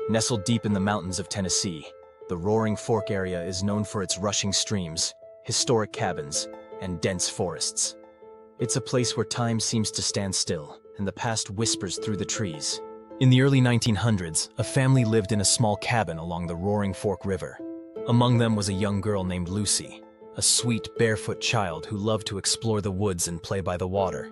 Nestled deep in the mountains of Tennessee, the Roaring Fork area is known for its rushing streams, historic cabins, and dense forests. It's a place where time seems to stand still, and the past whispers through the trees. In the early 1900s, a family lived in a small cabin along the Roaring Fork River. Among them was a young girl named Lucy, a sweet, barefoot child who loved to explore the woods and play by the water.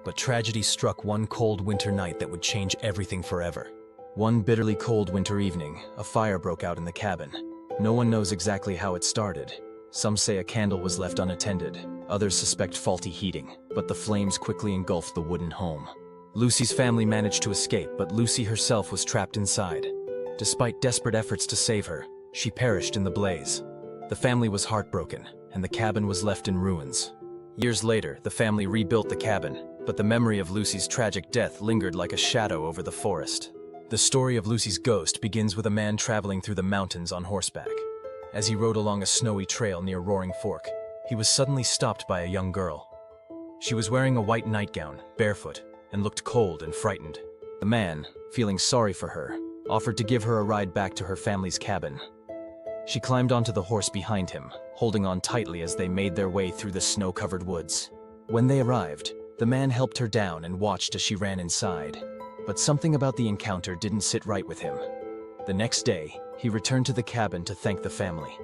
But tragedy struck one cold winter night that would change everything forever. One bitterly cold winter evening, a fire broke out in the cabin. No one knows exactly how it started. Some say a candle was left unattended, others suspect faulty heating, but the flames quickly engulfed the wooden home. Lucy's family managed to escape, but Lucy herself was trapped inside. Despite desperate efforts to save her, she perished in the blaze. The family was heartbroken, and the cabin was left in ruins. Years later, the family rebuilt the cabin, but the memory of Lucy's tragic death lingered like a shadow over the forest. The story of Lucy's ghost begins with a man traveling through the mountains on horseback. As he rode along a snowy trail near Roaring Fork, he was suddenly stopped by a young girl. She was wearing a white nightgown, barefoot, and looked cold and frightened. The man, feeling sorry for her, offered to give her a ride back to her family's cabin. She climbed onto the horse behind him, holding on tightly as they made their way through the snow-covered woods. When they arrived, the man helped her down and watched as she ran inside. But something about the encounter didn't sit right with him. The next day, he returned to the cabin to thank the family,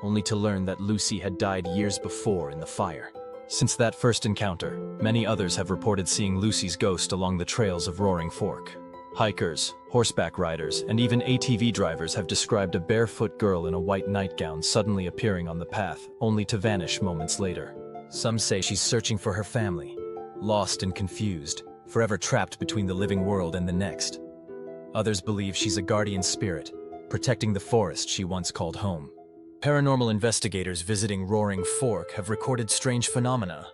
only to learn that Lucy had died years before in the fire. Since that first encounter, many others have reported seeing Lucy's ghost along the trails of Roaring Fork. Hikers, horseback riders, and even ATV drivers have described a barefoot girl in a white nightgown suddenly appearing on the path, only to vanish moments later. Some say she's searching for her family, lost and confused, forever trapped between the living world and the next. Others believe she's a guardian spirit, protecting the forest she once called home. Paranormal investigators visiting Roaring Fork have recorded strange phenomena.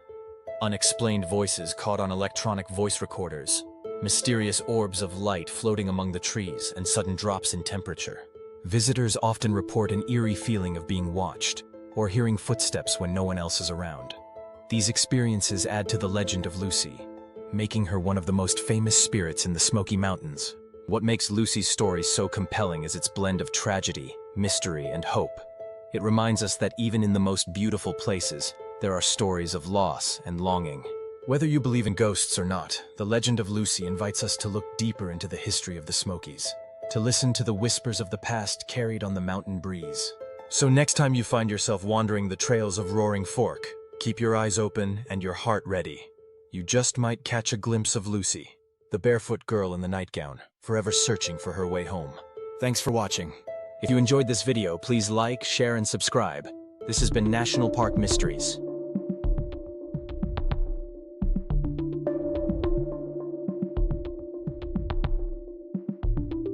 Unexplained voices caught on electronic voice recorders, mysterious orbs of light floating among the trees, and sudden drops in temperature. Visitors often report an eerie feeling of being watched, or hearing footsteps when no one else is around. These experiences add to the legend of Lucy, making her one of the most famous spirits in the Smoky Mountains. What makes Lucy's story so compelling is its blend of tragedy, mystery, and hope. It reminds us that even in the most beautiful places, there are stories of loss and longing. Whether you believe in ghosts or not, the legend of Lucy invites us to look deeper into the history of the Smokies, to listen to the whispers of the past carried on the mountain breeze. So next time you find yourself wandering the trails of Roaring Fork, keep your eyes open and your heart ready. You just might catch a glimpse of Lucy, the barefoot girl in the nightgown, forever searching for her way home. Thanks for watching. If you enjoyed this video, please like, share, and subscribe. This has been National Park Mysteries.